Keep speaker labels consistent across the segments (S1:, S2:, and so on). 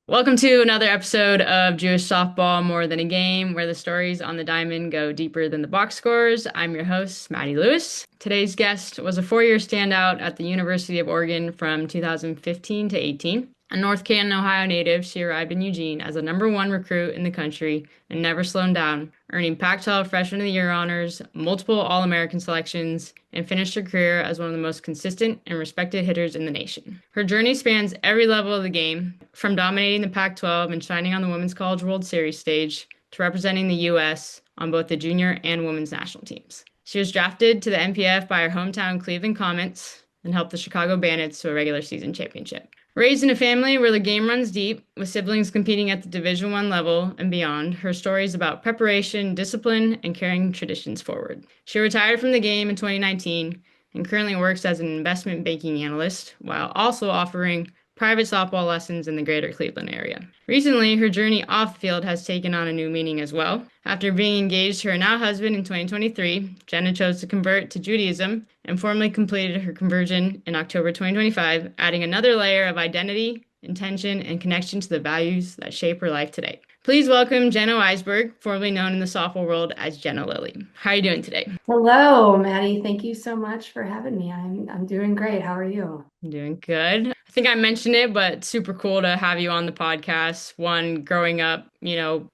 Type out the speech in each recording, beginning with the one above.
S1: Welcome to another episode of Jewish Softball More Than a Game, where the stories on the diamond go deeper than the box scores. I'm your host, Maddie Lewis. Today's guest was a four-year standout at the University of Oregon from 2015 to 18. A North Canton, Ohio native, she arrived in Eugene as a number one recruit in the country and never slowed down, earning Pac-12 Freshman of the Year honors, multiple All-American selections, and finished her career as one of the most consistent and respected hitters in the nation. Her journey spans every level of the game, from dominating the Pac-12 and shining on the Women's College World Series stage to representing the U.S. on both the junior and women's national teams. She was drafted to the NPF by her hometown Cleveland Comets and helped the Chicago Bandits to a regular season championship. Raised in a family where the game runs deep, with siblings competing at the Division I level and beyond, her story is about preparation, discipline, and carrying traditions forward. She retired from the game in 2019 and currently works as an investment banking analyst while also offering private softball lessons in the greater Cleveland area. Recently, her journey off the field has taken on a new meaning as well. After being engaged to her now husband in 2023, Jenna chose to convert to Judaism and formally completed her conversion in October 2025, adding another layer of identity, intention, and connection to the values that shape her life today. Please welcome Jenna Weisberg, formerly known in the softball world as Jenna Lilley. How are you doing today?
S2: Hello, Maddie. Thank you so much for having me. I'm doing great. How are you?
S1: I'm doing good. I think I mentioned it, but super cool to have you on the podcast. One, growing up,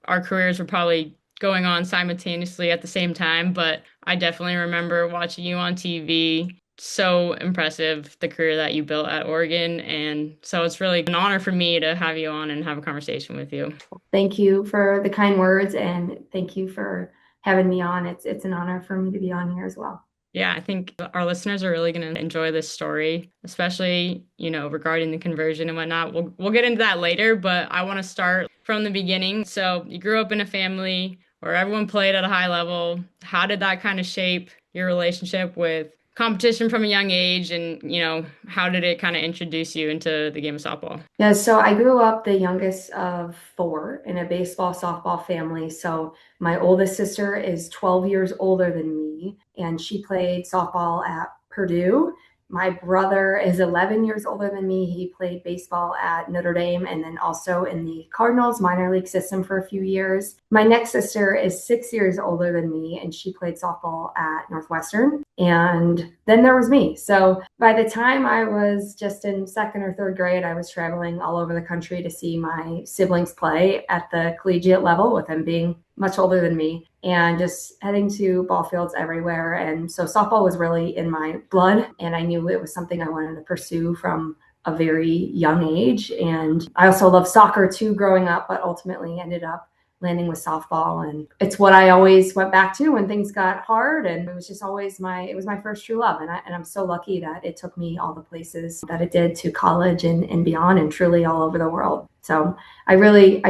S1: our careers were probably going on simultaneously at the same time, but I definitely remember watching you on TV. So impressive, the career that you built at Oregon. And so it's really an honor for me to have you on and have a conversation with you.
S2: Thank you for the kind words and thank you for having me on. It's an honor for me to be on here as well.
S1: Yeah, I think our listeners are really going to enjoy this story, especially, regarding the conversion and whatnot. We'll get into that later, but I want to start from the beginning. So, you grew up in a family where everyone played at a high level. How did that kind of shape your relationship with competition from a young age and, how did it kind of introduce you into the game of softball?
S2: Yeah, so I grew up the youngest of four in a baseball softball family. So my oldest sister is 12 years older than me, and she played softball at Purdue. My brother is 11 years older than me. He played baseball at Notre Dame and then also in the Cardinals minor league system for a few years. My next sister is 6 years older than me, and she played softball at Northwestern. And then there was me. So by the time I was just in second or third grade, I was traveling all over the country to see my siblings play at the collegiate level, with them being much older than me, and just heading to ball fields everywhere. And so softball was really in my blood, and I knew it was something I wanted to pursue from a very young age. And I also loved soccer too growing up, but ultimately ended up landing with softball, and it's what I always went back to when things got hard, and it was just always my first true love. And I'm so lucky that it took me all the places that it did, to college and beyond, and truly all over the world. So I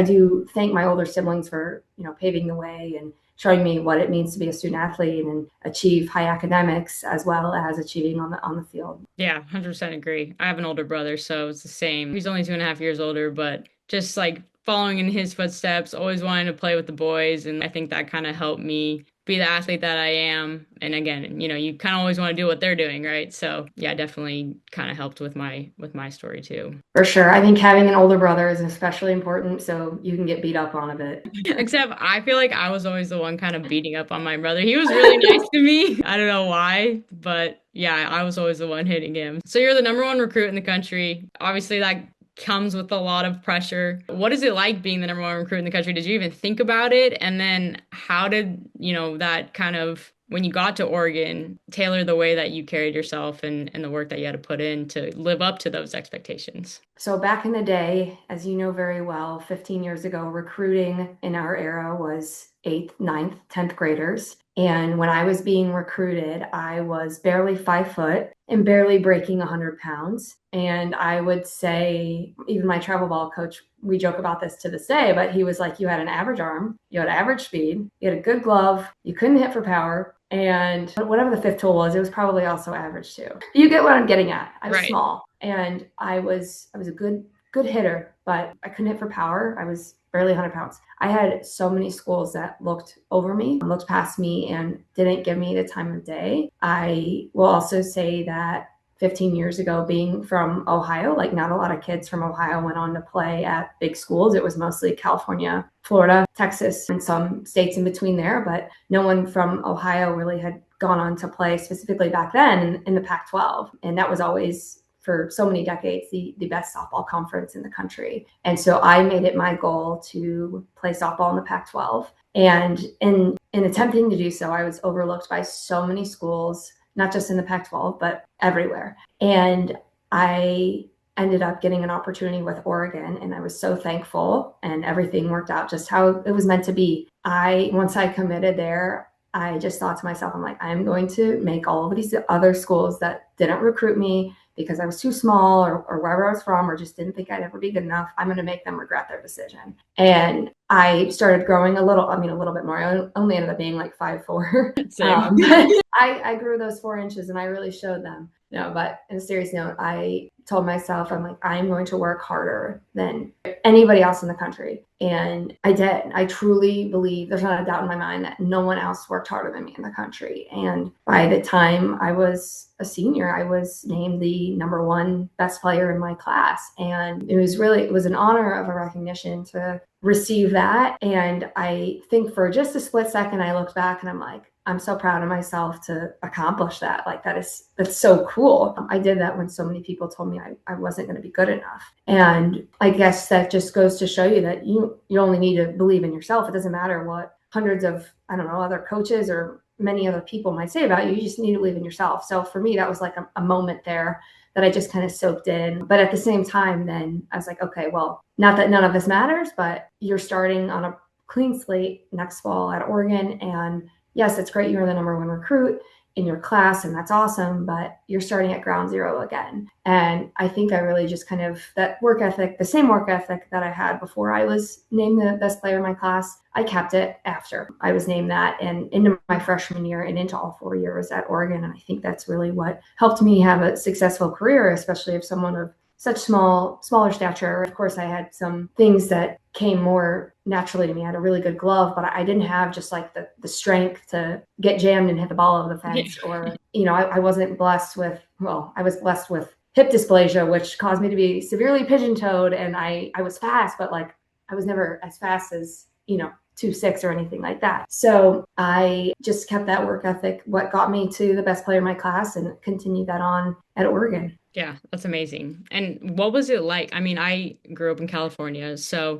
S2: do thank my older siblings for paving the way and showing me what it means to be a student athlete and achieve high academics as well as achieving on the field.
S1: Yeah, 100% agree. I have an older brother, so it's the same. He's only 2.5 years older, but just like following in his footsteps, always wanting to play with the boys. And I think that kind of helped me be the athlete that I am. And again, you kind of always want to do what they're doing, right? So yeah, definitely kind of helped with my story too.
S2: For sure. I think having an older brother is especially important so you can get beat up on a bit.
S1: Except I feel like I was always the one kind of beating up on my brother. He was really nice to me. I don't know why, but yeah, I was always the one hitting him. So you're the number one recruit in the country. Obviously, that comes with a lot of pressure. What is it like being the number one recruit in the country? Did you even think about it? And then how did, that kind of, when you got to Oregon, tailor the way that you carried yourself and the work that you had to put in to live up to those expectations?
S2: So back in the day, as you know very well, 15 years ago, recruiting in our era was eighth, ninth, 10th graders. And when I was being recruited, I was barely 5 foot and barely breaking 100 pounds. And I would say, even my travel ball coach, we joke about this to this day, but he was like, you had an average arm, you had average speed, you had a good glove, you couldn't hit for power. And whatever the fifth tool was, it was probably also average too. You get what I'm getting at. I was
S1: Right.
S2: small, and I was a good hitter, but I couldn't hit for power. I was barely 100 pounds. I had so many schools that looked over me, looked past me, and didn't give me the time of day. I will also say that 15 years ago, being from Ohio. Like, not a lot of kids from Ohio went on to play at big schools. It was mostly California, Florida, Texas, and some states in between there. But no one from Ohio really had gone on to play specifically back then in the Pac-12. And that was always, for so many decades, the best softball conference in the country. And so I made it my goal to play softball in the Pac-12. And in attempting to do so, I was overlooked by so many schools, not just in the Pac-12, but everywhere. And I ended up getting an opportunity with Oregon, and I was so thankful, and everything worked out just how it was meant to be. Once I committed there, I just thought to myself, I'm like, I'm going to make all of these other schools that didn't recruit me because I was too small or wherever I was from, or just didn't think I'd ever be good enough, I'm going to make them regret their decision. And I started growing a little bit more. I only ended up being like 5'4". But I grew those 4 inches, and I really showed them. But in a serious note, I told myself, I'm like, I'm going to work harder than anybody else in the country. And I did. I truly believe, there's not a doubt in my mind, that no one else worked harder than me in the country. And by the time I was a senior, I was named the #1 best player in my class. And it was an honor of a recognition to receive that. And I think for just a split second, I looked back and I'm like, I'm so proud of myself to accomplish that. Like, that's so cool. I did that when so many people told me I wasn't going to be good enough. And I guess that just goes to show you that you only need to believe in yourself. It doesn't matter what hundreds of, other coaches or many other people might say about you. You just need to believe in yourself. So for me, that was like a moment there that I just kind of soaked in. But at the same time, then I was like, okay, well, not that none of this matters, but you're starting on a clean slate next fall at Oregon. And yes, it's great you're the #1 recruit in your class, and that's awesome, but you're starting at ground zero again. And I think I really just kind of, that work ethic, the same work ethic that I had before I was named the best player in my class, I kept it after I was named that, and into my freshman year and into all 4 years at Oregon. And I think that's really what helped me have a successful career, especially if someone of such smaller stature. Of course, I had some things that came more naturally to me. I had a really good glove, but I didn't have just like the strength to get jammed and hit the ball over the fence. Or, I wasn't blessed with, I was blessed with hip dysplasia, which caused me to be severely pigeon-toed. And I was fast, but like, I was never as fast as, 2'6" or anything like that. So I just kept that work ethic, what got me to the best player in my class, and continued that on at Oregon.
S1: Yeah, that's amazing. And what was it like? I mean, I grew up in California, so,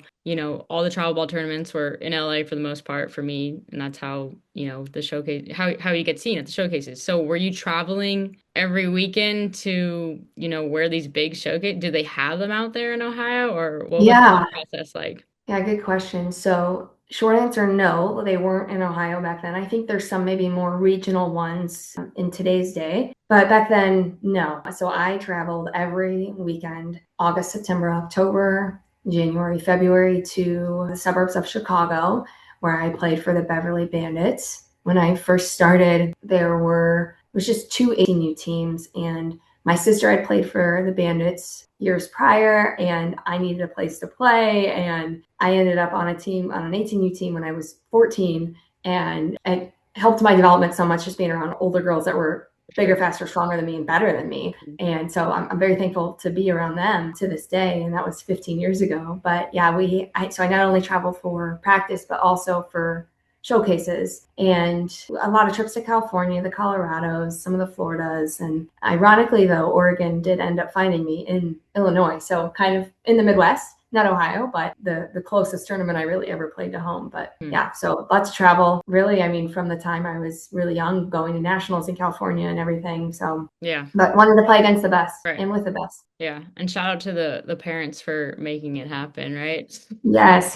S1: all the travel ball tournaments were in LA for the most part for me, and that's how, the showcase, how you get seen at the showcases. So were you traveling every weekend to, where these big showcase, do they have them out there in Ohio, or what was
S2: Yeah.
S1: the process like?
S2: Yeah, good question. So, short answer, no, they weren't in Ohio back then. I think there's some maybe more regional ones in today's day, but back then, no. So I traveled every weekend, August, September, October, January, February, to the suburbs of Chicago, where I played for the Beverly Bandits. When I first started, it was just 2 18U teams, and my sister had played for the Bandits years prior, and I needed a place to play. And I ended up on an 18U team when I was 14. And it helped my development so much, just being around older girls that were bigger, faster, stronger than me, and better than me. And so I'm very thankful to be around them to this day. And that was 15 years ago. But yeah, so I not only traveled for practice, but also for showcases, and a lot of trips to California, the Colorados, some of the Floridas. And ironically, though, Oregon did end up finding me in Illinois. So kind of in the Midwest, not Ohio, but the closest tournament I really ever played to home. But yeah, so lots of travel, really. I mean, from the time I was really young, going to nationals in California and everything. So
S1: yeah,
S2: but wanted to play against the best,
S1: right,
S2: and with the best.
S1: Yeah, and shout out to the parents for making it happen, right?
S2: Yes,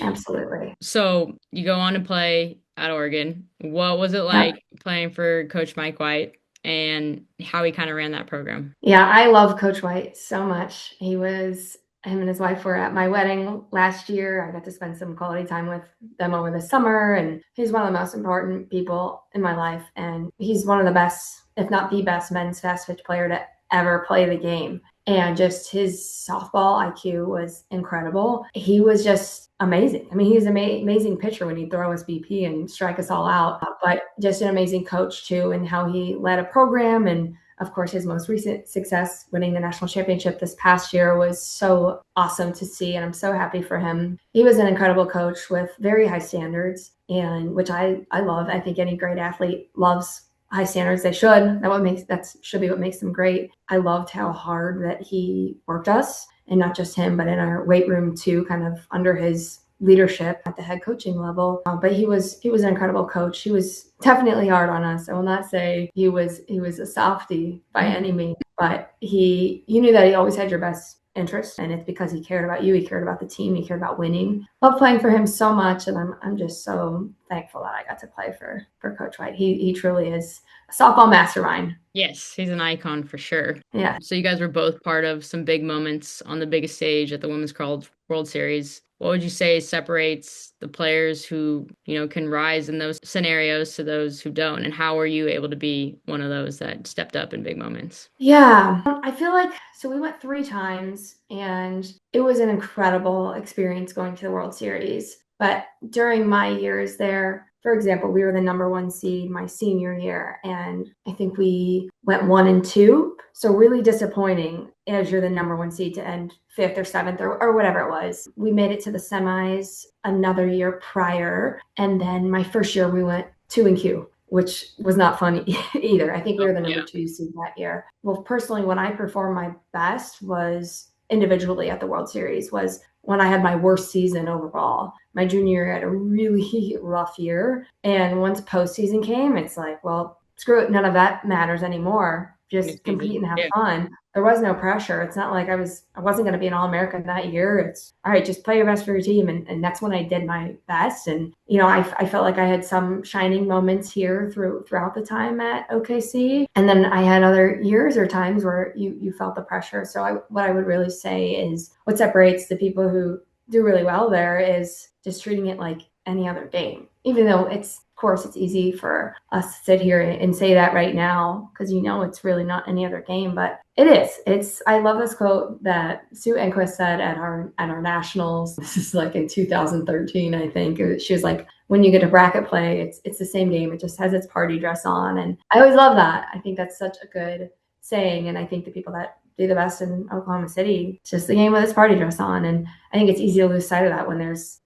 S2: absolutely.
S1: So you go on to play at Oregon. What was it
S2: Yep.
S1: like playing for Coach Mike White, and how he kind of ran that program?
S2: Yeah, I love Coach White so much. Him and his wife were at my wedding last year. I got to spend some quality time with them over the summer, and he's one of the most important people in my life. And he's one of the best, if not the best, men's fast pitch player to ever play the game. And just his softball IQ was incredible. He was just amazing. I mean, he's an amazing pitcher when he'd throw us BP and strike us all out, but just an amazing coach too, and how he led a program and of course, his most recent success, winning the national championship this past year, was so awesome to see. And I'm so happy for him. He was an incredible coach with very high standards, and which I love. I think any great athlete loves high standards. They should. That should be what makes them great. I loved how hard that he worked us, and not just him, but in our weight room too, kind of under his leadership at the head coaching level. But he was an incredible coach. He was definitely hard on us. I will not say he was a softie by any means, but you knew that he always had your best interest, and it's because he cared about you. He cared about the team. He cared about winning. Love playing for him so much, and I'm just so thankful that I got to play for Coach White. He truly is a softball mastermind.
S1: Yes, he's an icon for sure.
S2: Yeah.
S1: So you guys were both part of some big moments on the biggest stage at the Women's World Series. What would you say separates the players who, can rise in those scenarios to those who don't? And how were you able to be one of those that stepped up in big moments?
S2: Yeah, I feel like, so we went 3 times, and it was an incredible experience going to the World Series. But during my years there, for example, we were the number 1 seed my senior year, and I think we went 1 and 2. So really disappointing as you're the number 1 seed to end 5th or 7th or whatever it was. We made it to the semis another year prior, and then my first year we went 2 and Q, which was not fun either. I think we were the number 2 seed that year. Well, personally, when I performed my best was individually at the World Series, was when I had my worst season overall. My junior year had a really rough year. And once postseason came, it's like, well, screw it. None of that matters anymore. Just compete and have fun. There was no pressure. It's not like I wasn't going to be an All-American that year. It's all right, just play your best for your team. And that's when I did my best. And, I felt like I had some shining moments here throughout the time at OKC. And then I had other years or times where you felt the pressure. So what I would really say is what separates the people who do really well there is just treating it like any other game, even though of course, it's easy for us to sit here and say that right now because it's really not any other game, but it is. I love this quote that Sue Enquist said at our nationals. This is like in 2013, I think. She was like, "When you get to bracket play, it's the same game. It just has its party dress on." And I always love that. I think that's such a good saying, and I think the people that do the best in Oklahoma City, it's just the game with its party dress on. And I think it's easy to lose sight of that when there's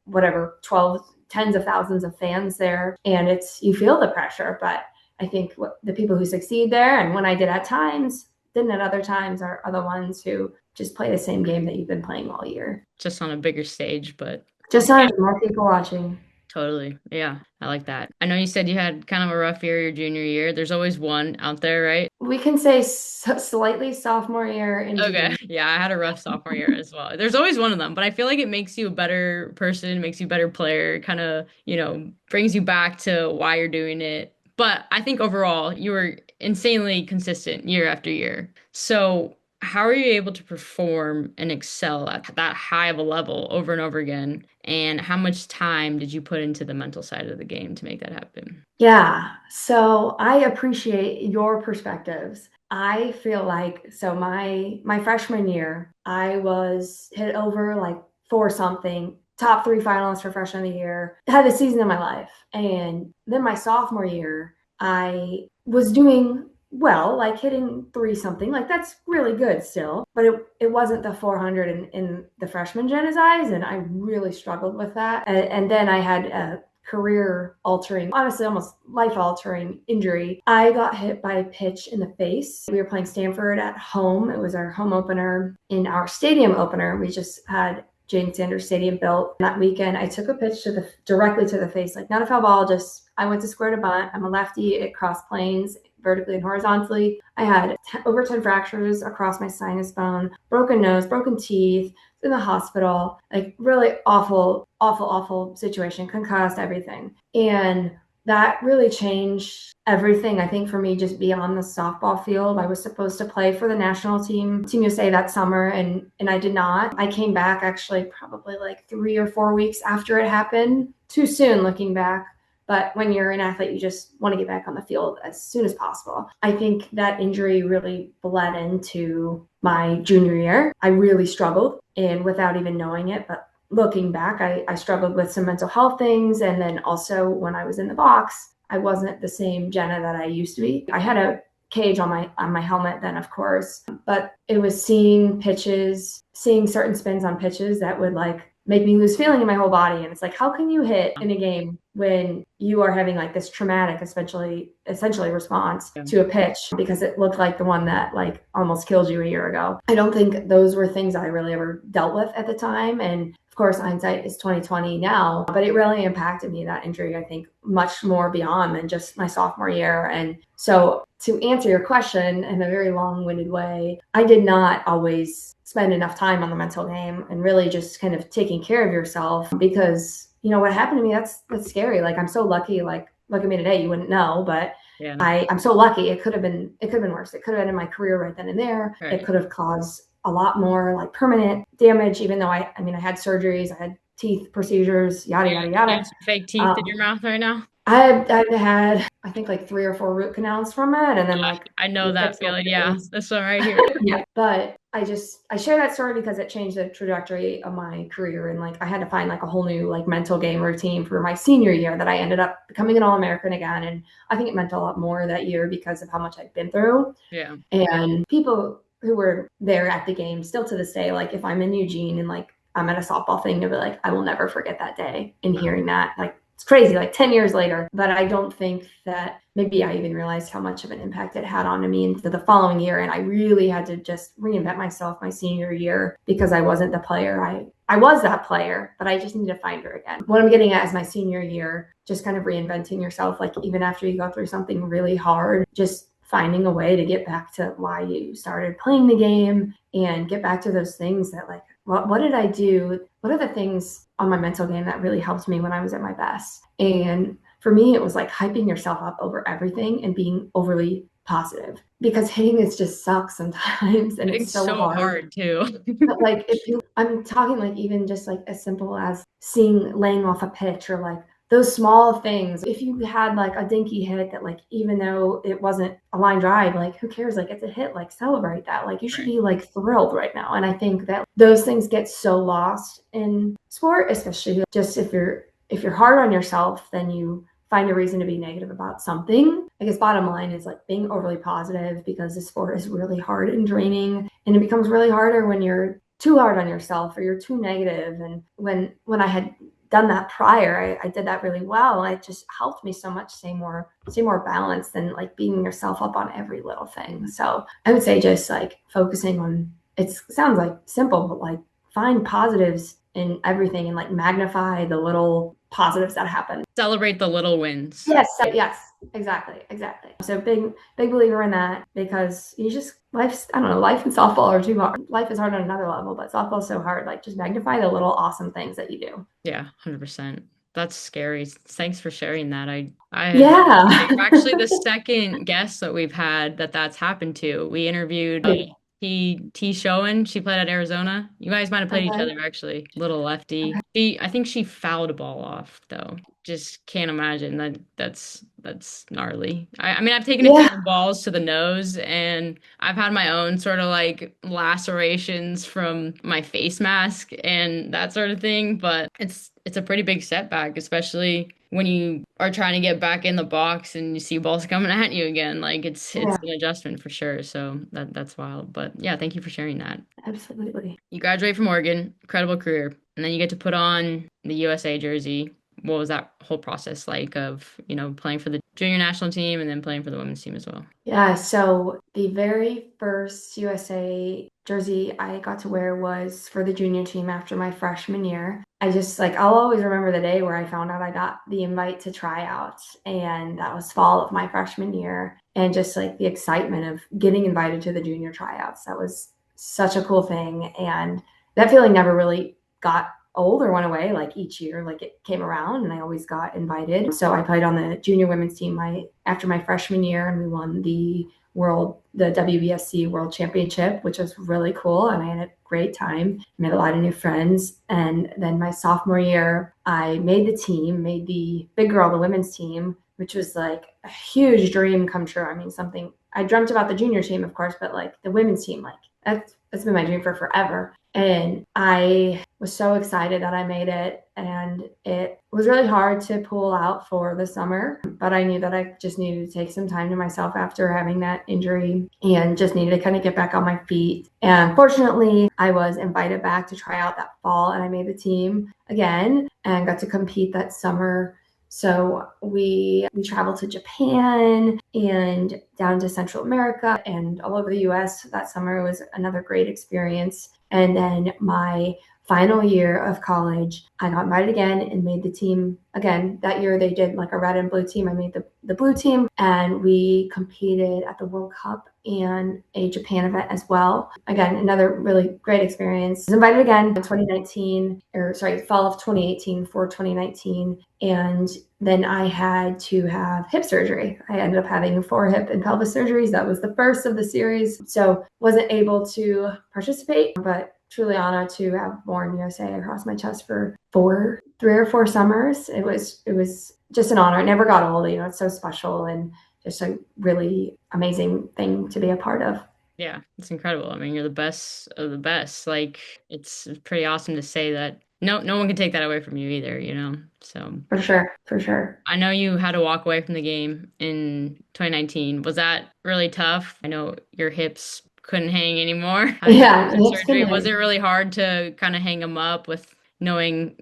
S2: 12 tens of thousands of fans there, and you feel the pressure. But I think the people who succeed there, and when I did at times, didn't at other times, are the ones who just play the same game that you've been playing all year.
S1: Just on a bigger stage, but
S2: just on more people watching.
S1: Totally. Yeah, I like that. I know you said you had kind of a rough year your junior year. There's always one out there, right?
S2: We can say slightly sophomore year.
S1: Okay. Yeah, I had a rough sophomore year as well. There's always one of them, but I feel like it makes you a better person, makes you a better player, kind of, brings you back to why you're doing it. But I think overall, you were insanely consistent year after year. So how are you able to perform and excel at that high of a level over and over again? And how much time did you put into the mental side of the game to make that happen?
S2: Yeah, so I appreciate your perspectives. I feel like, so my freshman year, I was hit over like 4 something, top 3 finalists for freshman of the year, had the season of my life. And then my sophomore year, I was doing well, like hitting 3 something, like that's really good still, but it wasn't the 400 in the freshman Jenna's eyes, and I really struggled with that. And then I had a career altering, honestly almost life altering injury. I got hit by a pitch in the face. We were playing Stanford at home. It was our home opener. In our stadium opener, we just had Jane Sanders Stadium built. That weekend, I took a pitch directly to the face, like not a foul ball, just I went to square to bunt. I'm a lefty. It crossed planes vertically and horizontally. I had over 10 fractures across my sinus bone, broken nose, broken teeth, in the hospital, like really awful, awful, awful situation, concussed, everything. And that really changed everything, I think, for me, just beyond the softball field. I was supposed to play for the national Team USA that summer, and I did not. I came back actually probably like 3 or 4 weeks after it happened. Too soon looking back. But when you're an athlete, you just want to get back on the field as soon as possible. I think that injury really bled into my junior year. I really struggled, and without even knowing it, but looking back, I struggled with some mental health things. And then also when I was in the box, I wasn't the same Jenna that I used to be. I had a cage on my helmet then, of course. But it was seeing pitches, seeing certain spins on pitches that would like make me lose feeling in my whole body. And it's like, how can you hit in a game when you are having like this traumatic, essentially response to a pitch because it looked like the one that like almost killed you a year ago? I don't think those were things I really ever dealt with at the time. And of course, hindsight is 2020 now, but it really impacted me, that injury, I think, much more beyond than just my sophomore year. And so to answer your question in a very long-winded way, I did not always spend enough time on the mental game and really just kind of taking care of yourself because, you know, what happened to me, that's scary. Like, I'm so lucky, like, look at me today, you wouldn't know, but
S1: Yeah.
S2: I'm so lucky. It could have been worse. It could have been in my career right then and there.
S1: Right.
S2: It could have caused a lot more like permanent damage, even though I mean, I had surgeries, I had teeth procedures, yada, yada,
S1: You
S2: yada.
S1: have some fake teeth in your mouth right now?
S2: I've had, I think, like 3 or 4 root canals from it, and then like
S1: I know
S2: we
S1: that
S2: fixed all
S1: feeling.
S2: the
S1: Yeah,
S2: things.
S1: this one right here.
S2: Yeah, but I share that story because it changed the trajectory of my career, and like I had to find like a whole new like mental game routine for my senior year that I ended up becoming an All-American again, and I think it meant a lot more that year because of how much I'd been through.
S1: Yeah.
S2: And people who were there at the game still to this day, like if I'm in Eugene and like I'm at a softball thing, they'll be like, I will never forget that day and hearing that. Like, it's crazy, like 10 years later. But I don't think that maybe I even realized how much of an impact it had on me into the following year. And I really had to just reinvent myself my senior year because I wasn't the player. I was that player, but I just need to find her again. What I'm getting at is my senior year, just kind of reinventing yourself, like even after you go through something really hard, just finding a way to get back to why you started playing the game and get back to those things that like, what did I do? What are the things on my mental game that really helped me when I was at my best? And for me, it was like hyping yourself up over everything and being overly positive because hitting is just sucks sometimes and it's so hard
S1: too.
S2: but like I'm talking like even just like as simple as laying off a pitch or like those small things. If you had like a dinky hit that like even though it wasn't a line drive, like who cares? Like it's a hit, like celebrate that. Like you should be like thrilled right now. And I think that those things get so lost in sport, especially just if you're hard on yourself, then you find a reason to be negative about something. I guess bottom line is like being overly positive because the sport is really hard and draining, and it becomes really harder when you're too hard on yourself or you're too negative. And when I had done that prior, I did that really well. It just helped me so much stay more balanced than like beating yourself up on every little thing. So I would say just like focusing on, it sounds like simple, but like find positives in everything and like magnify the little positives that happen.
S1: Celebrate the little wins.
S2: Yes, exactly. So big believer in that because I don't know, life and softball are too hard. Life is hard on another level, but softball is so hard. Like just magnify the little awesome things that you do.
S1: Yeah, 100%. That's scary. Thanks for sharing that.
S2: Yeah.
S1: You're actually the second guest that we've had that's happened to. We interviewed T Showen. She played at Arizona. You guys might have played each other actually. Little lefty. I think she fouled a ball off though. Just can't imagine that's gnarly. I mean, I've taken a few balls to the nose and I've had my own sort of like lacerations from my face mask and that sort of thing, but it's a pretty big setback, especially when you are trying to get back in the box and you see balls coming at you again. Like it's an adjustment for sure. So that's wild. But yeah, thank you for sharing that.
S2: Absolutely.
S1: You graduate from Oregon, incredible career, and then you get to put on the USA jersey. What was that whole process like of, playing for the junior national team and then playing for the women's team as well?
S2: Yeah, so the very first USA jersey I got to wear was for the junior team after my freshman year. I'll always remember the day where I found out I got the invite to tryouts, and that was fall of my freshman year. And just like the excitement of getting invited to the junior tryouts, that was such a cool thing. And that feeling never really got old or went away. Like each year, like it came around and I always got invited. So I played on the junior women's team after my freshman year, and we won the WBSC World Championship, which was really cool. And I had a great time, made a lot of new friends. And then my sophomore year, I made the big girl, the women's team, which was like a huge dream come true. I mean, something I dreamt about the junior team, of course, but like the women's team, like that's it's been my dream for forever. And I was so excited that I made it. And it was really hard to pull out for the summer, but I knew that I just needed to take some time to myself after having that injury and just needed to kind of get back on my feet. And fortunately, I was invited back to try out that fall and I made the team again and got to compete that summer. So we traveled to Japan and down to Central America and all over the US that summer. It was another great experience. And then my final year of college, I got invited again and made the team again. That year they did like a red and blue team. I made the blue team and we competed at the World Cup and a Japan event as well. Again, another really great experience. I was invited again in 2019, or sorry, fall of 2018 for 2019. And then I had to have hip surgery. I ended up having 4 hip and pelvis surgeries. That was the first of the series. So wasn't able to participate, but truly honored to have worn USA across my chest for 3 or 4 summers. It was just an honor. It never got old. It's so special and just a really amazing thing to be a part of.
S1: Yeah, it's incredible. I mean, you're the best of the best. Like, it's pretty awesome to say that no one can take that away from you either, you know? So
S2: For sure, for sure.
S1: I know you had to walk away from the game in 2019. Was that really tough? I know your hips couldn't hang anymore after
S2: Yeah,
S1: the
S2: hips
S1: surgery.
S2: can
S1: Was it
S2: hang.
S1: really hard to kind of hang them up with knowing,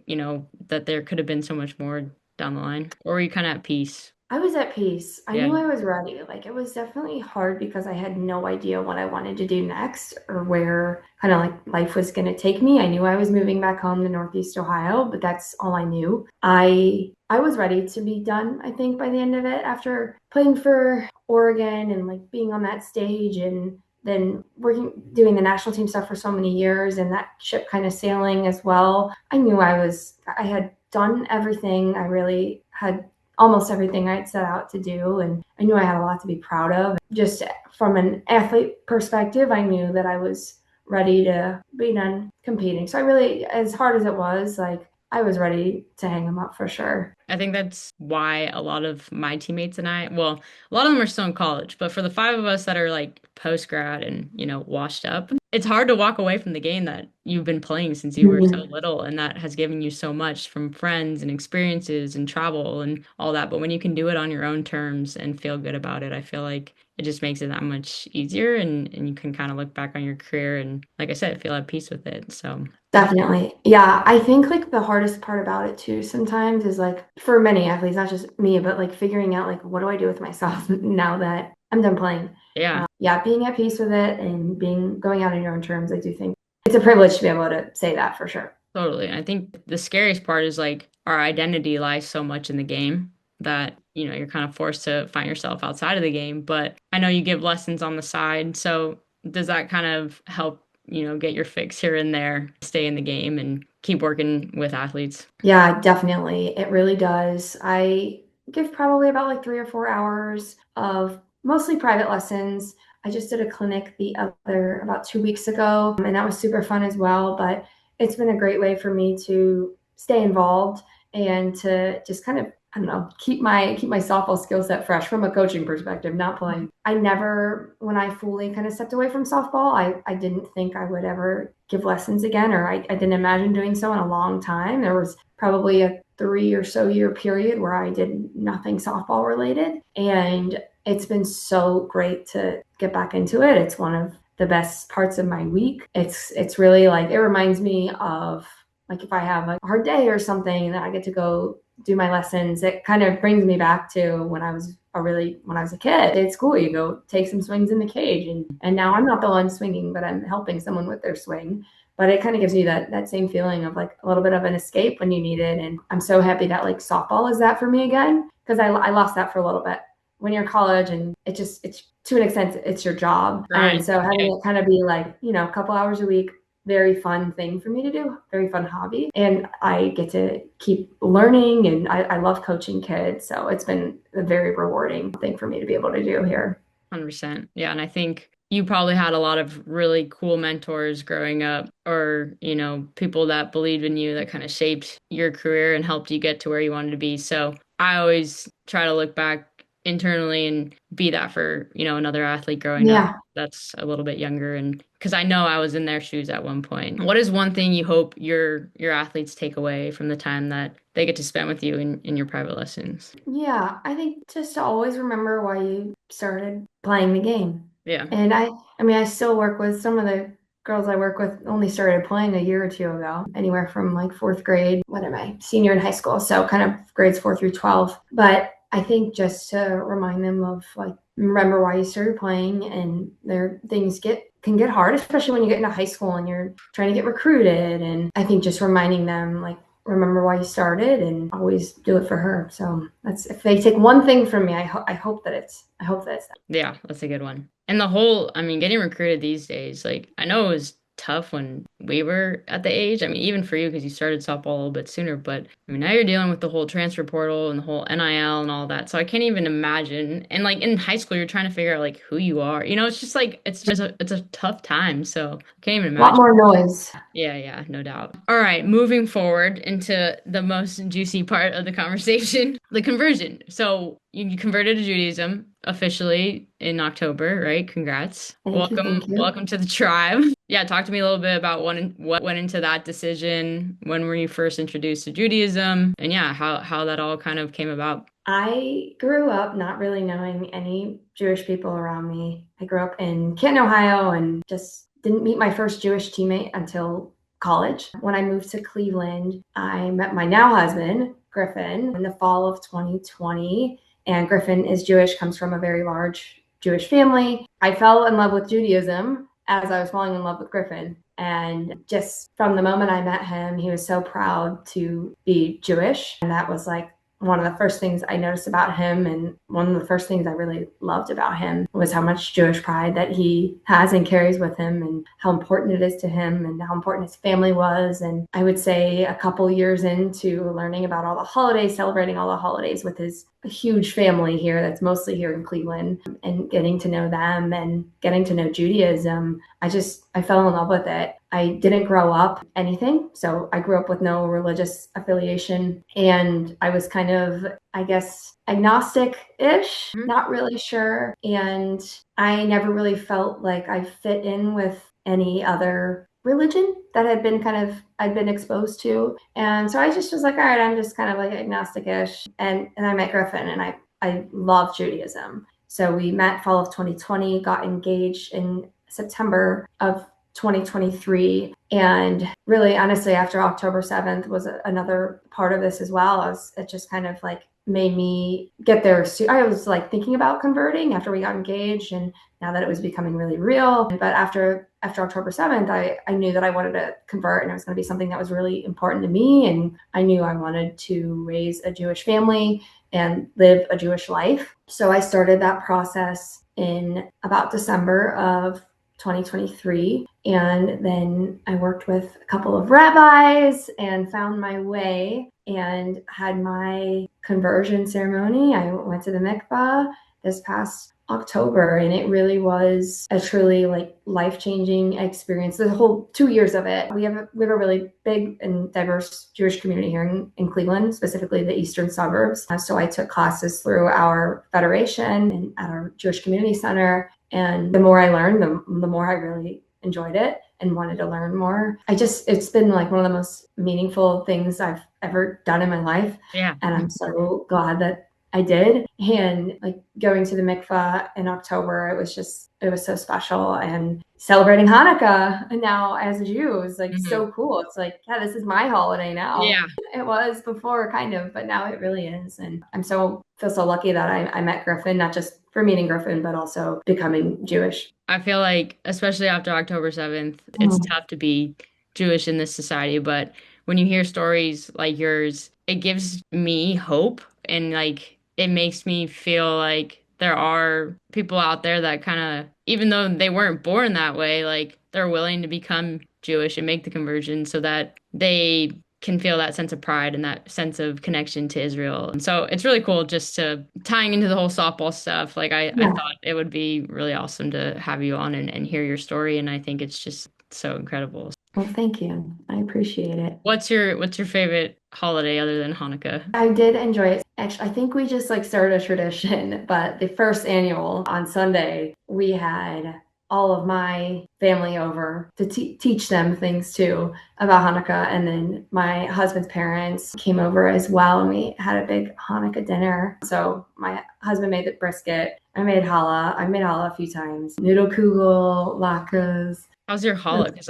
S1: that there could have been so much more down the line? Or were you kind of at peace?
S2: I was at peace. I
S1: Yeah.
S2: knew I was ready. Like it was definitely hard because I had no idea what I wanted to do next or where kind of like life was going to take me. I knew I was moving back home to Northeast Ohio, but that's all I knew. I was ready to be done, I think, by the end of it after playing for Oregon and like being on that stage and then working doing the national team stuff for so many years and that ship kind of sailing as well. I knew I had done everything. I really had almost everything I'd set out to do. And I knew I had a lot to be proud of. Just from an athlete perspective, I knew that I was ready to be done competing. So I really, as hard as it was, like I was ready to hang them up for sure.
S1: I think that's why a lot of my teammates and well, a lot of them are still in college, but for the 5 of us that are like post grad and, washed up, it's hard to walk away from the game that you've been playing since you were so
S2: Mhm.
S1: little and that has given you so much from friends and experiences and travel and all that. But when you can do it on your own terms and feel good about it, I feel like it just makes it that much easier and you can kind of look back on your career and, like I said, feel at peace with it. So that's
S2: Definitely. Yeah, I think like the hardest part about it too sometimes is like for many athletes, not just me, but like figuring out like what do I do with myself now that I'm done playing.
S1: yeah.
S2: Yeah, being at peace with it and being going out on your own terms, I do think it's a privilege to be able to say that for sure.
S1: Totally. I think the scariest part is like our identity lies so much in the game that, you're kind of forced to find yourself outside of the game. But I know you give lessons on the side. So does that kind of help, get your fix here and there, stay in the game and keep working with athletes?
S2: Yeah, definitely. It really does. I give probably about like 3 or 4 hours of mostly private lessons. I just did a clinic the other about 2 weeks ago, and that was super fun as well. But it's been a great way for me to stay involved and to just kind of, I don't know, keep my softball skill set fresh from a coaching perspective, not playing. I never, when I fully kind of stepped away from softball, I didn't think I would ever give lessons again, or I didn't imagine doing so in a long time. There was probably a 3 or so year period where I did nothing softball related. And it's been so great to get back into it. It's one of the best parts of my week. It's really like it reminds me of like if I have a hard day or something that I get to go do my lessons, it kind of brings me back to when I was a kid at school. You go take some swings in the cage and now I'm not the one swinging, but I'm helping someone with their swing. But it kind of gives you that same feeling of like a little bit of an escape when you need it. And I'm so happy that like softball is that for me again, because I lost that for a little bit when you're in college and it's to an extent it's your job. And
S1: Right.
S2: so
S1: Yeah.
S2: having it kind of be like, a couple hours a week, very fun thing for me to do, very fun hobby. And I get to keep learning and I love coaching kids. So it's been a very rewarding thing for me to be able to do here.
S1: 100%. Yeah, and I think you probably had a lot of really cool mentors growing up or, people that believed in you that kind of shaped your career and helped you get to where you wanted to be. So I always try to look back internally and be that for, another athlete growing up
S2: Yeah.
S1: that's a little bit younger, and because I know I was in their shoes at one point. What is one thing you hope your athletes take away from the time that they get to spend with you in your private lessons?
S2: Yeah, I think just to always remember why you started playing the game.
S1: Yeah.
S2: And I mean, I still work with some of the girls I work with only started playing a year or two ago, anywhere from like fourth grade, what am I, senior in high school, so kind of grades 4 through 12. But I think just to remind them of like, remember why you started playing, and there things can get hard, especially when you get into high school and you're trying to get recruited. And I think just reminding them like, remember why you started and always do it for her. So that's, if they take one thing from me, I hope that it's that.
S1: Yeah, that's a good one. And the whole, I mean, getting recruited these days, like I know it was tough when we were at the age. I mean, even for you because you started softball a little bit sooner, but I mean, now you're dealing with the whole transfer portal and the whole NIL and all that. So I can't even imagine. And like in high school, you're trying to figure out like who you are. It's just like it's a tough time. So I can't even
S2: A lot
S1: imagine.
S2: more noise.
S1: Yeah, yeah, no doubt. All right, moving forward into the most juicy part of the conversation, the conversion. So you converted to Judaism officially in October, right? Congrats.
S2: Thank you,
S1: Welcome,
S2: thank you.
S1: welcome to the tribe. Yeah, talk to me a little bit about what went into that decision. When were you first introduced to Judaism? And yeah, how that all kind of came about.
S2: I grew up not really knowing any Jewish people around me. I grew up in Canton, Ohio, and just didn't meet my first Jewish teammate until college. When I moved to Cleveland, I met my now husband, Griffin, in the fall of 2020. And Griffin is Jewish, comes from a very large Jewish family. I fell in love with Judaism as I was falling in love with Griffin. And just from the moment I met him, he was so proud to be Jewish. And that was like one of the first things I noticed about him, and one of the first things I really loved about him, was how much Jewish pride that he has and carries with him, and how important it is to him, and how important his family was. And I would say a couple years into learning about all the holidays, celebrating all the holidays with his huge family here that's mostly here in Cleveland, and getting to know them and getting to know Judaism, I fell in love with it. I didn't grow up anything, so I grew up with no religious affiliation, and I was kind of, I guess, agnostic-ish,
S1: Mhm.
S2: not really sure, and I never really felt like I fit in with any other religion that I'd been exposed to. And so I just was like, all right, I'm just kind of like agnostic-ish. And I met Griffin, and I love Judaism. So we met fall of 2020, got engaged in September of 2023. And really, honestly, after October 7th was another part of this as well. It just kind of like made me get there. I was like thinking about converting after we got engaged, and now that it was becoming really real. But after October 7th, I knew that I wanted to convert, and it was going to be something that was really important to me. And I knew I wanted to raise a Jewish family and live a Jewish life. So I started that process in about December of 2023. And then I worked with a couple of rabbis and found my way and had my conversion ceremony. I went to the mikvah this past October, and it really was a truly like life-changing experience. The whole 2 years of it. We have a really big and diverse Jewish community here in Cleveland, specifically the eastern suburbs. So I took classes through our federation and at our Jewish Community Center. And the more I learned, the more I really enjoyed it and wanted to learn more. It's been like one of the most meaningful things I've ever done in my life.
S1: Yeah.
S2: And I'm so glad that I did. And like going to the mikvah in October, it was so special. And celebrating Hanukkah now as a Jew is like
S1: Hmm.
S2: so cool. It's like, yeah, this is my holiday now.
S1: Yeah.
S2: It was before, kind of, but now it really is. And feel so lucky that I met Griffin, not just for meeting Griffin, but also becoming Jewish.
S1: I feel like, especially after October 7th, it's
S2: Mm.
S1: tough to be Jewish in this society. But when you hear stories like yours, it gives me hope, and like it makes me feel like there are people out there that kind of, even though they weren't born that way, like they're willing to become Jewish and make the conversion so that they can feel that sense of pride and that sense of connection to Israel. And so it's really cool just to tying into the whole softball stuff. Like I
S2: Yeah.
S1: thought it would be really awesome to have you on and hear your story. And I think it's just so incredible.
S2: Well, thank you. I appreciate it.
S1: What's your favorite holiday other than Hanukkah?
S2: I did enjoy it. Actually, I think we just like started a tradition, but the first annual on Sunday, we had all of my family over to teach them things too about Hanukkah. And then my husband's parents came over as well, and we had a big Hanukkah dinner. So my husband made the brisket. I made challah. I made challah a few times. Noodle kugel, latkes.
S1: How's your challah? Because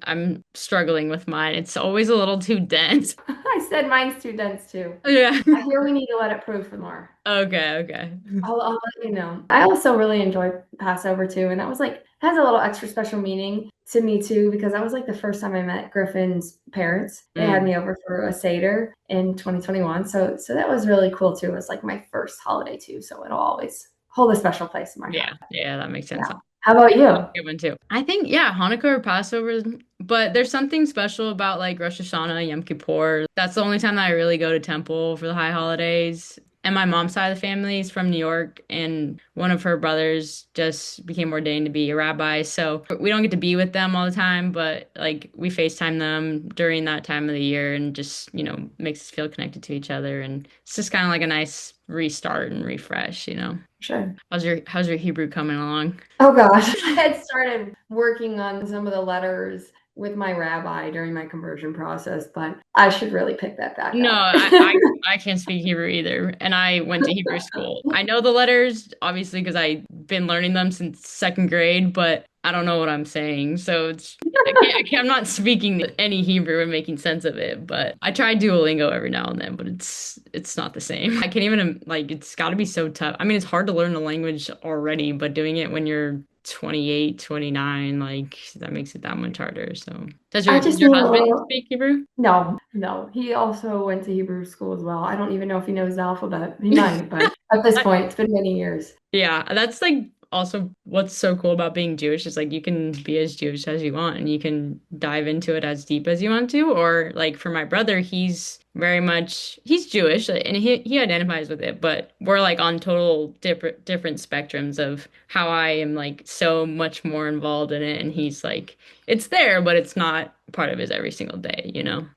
S1: I'm struggling with mine. It's always a little too dense.
S2: I said mine's too dense too.
S1: Yeah.
S2: I hear we need to let it proof for more.
S1: Okay, okay.
S2: I'll let you know. I also really enjoyed Passover too, and that was like has a little extra special meaning to me too because that was like the first time I met Griffin's parents. They had
S1: Mm,
S2: me over for a Seder in 2021, so that was really cool too. It was like my first holiday too, so it'll always hold a special place in my
S1: yeah,
S2: heart.
S1: yeah, that makes sense.
S2: Yeah. How about you?
S1: Good one too. I think, yeah, Hanukkah or Passover, but there's something special about like Rosh Hashanah, Yom Kippur. That's the only time that I really go to temple for the high holidays. And my mom's side of the family is from New York, and one of her brothers just became ordained to be a rabbi. So we don't get to be with them all the time, but like we FaceTime them during that time of the year and just, makes us feel connected to each other. And it's just kind of like a nice restart and refresh.
S2: Sure.
S1: How's your Hebrew coming along?
S2: Oh gosh, I had started working on some of the letters with my rabbi during my conversion process, but I should really pick that back
S1: No,
S2: up.
S1: I can't speak Hebrew either, and I went to Hebrew school. I know the letters, obviously, because I've been learning them since second grade, but I don't know what I'm saying. So I'm not speaking any Hebrew and making sense of it. But I try Duolingo every now and then, but it's not the same. I can't even like it's got to be so tough. I mean, it's hard to learn the language already, but doing it when you're 28, 29, like that makes it that much harder. So
S2: I
S1: does
S2: just
S1: your
S2: need a
S1: husband
S2: little.
S1: speak Hebrew?
S2: No, no. He also went to Hebrew school as well. I don't even know if he knows the alphabet. He might, but at this point, it's been many years.
S1: Yeah, that's like also what's so cool about being Jewish is like you can be as Jewish as you want and you can dive into it as deep as you want to. Or like for my brother, he's Jewish and he identifies with it, but we're like on total different spectrums of how I am like so much more involved in it and he's like it's there, but it's not part of his every single day.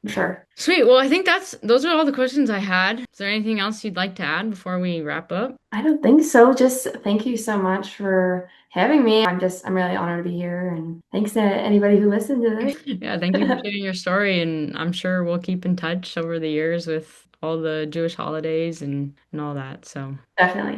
S2: Sure.
S1: Sweet. Well, I think those are all the questions I had. Is there anything else you'd like to add before we wrap up?
S2: I don't think so. Just thank you so much for having me. I'm really honored to be here, and thanks to anybody who listened to
S1: Yeah, thank you for
S2: this.
S1: sharing your story, and I'm sure we'll keep in touch over the years with all the Jewish holidays and all that. So.
S2: Definitely.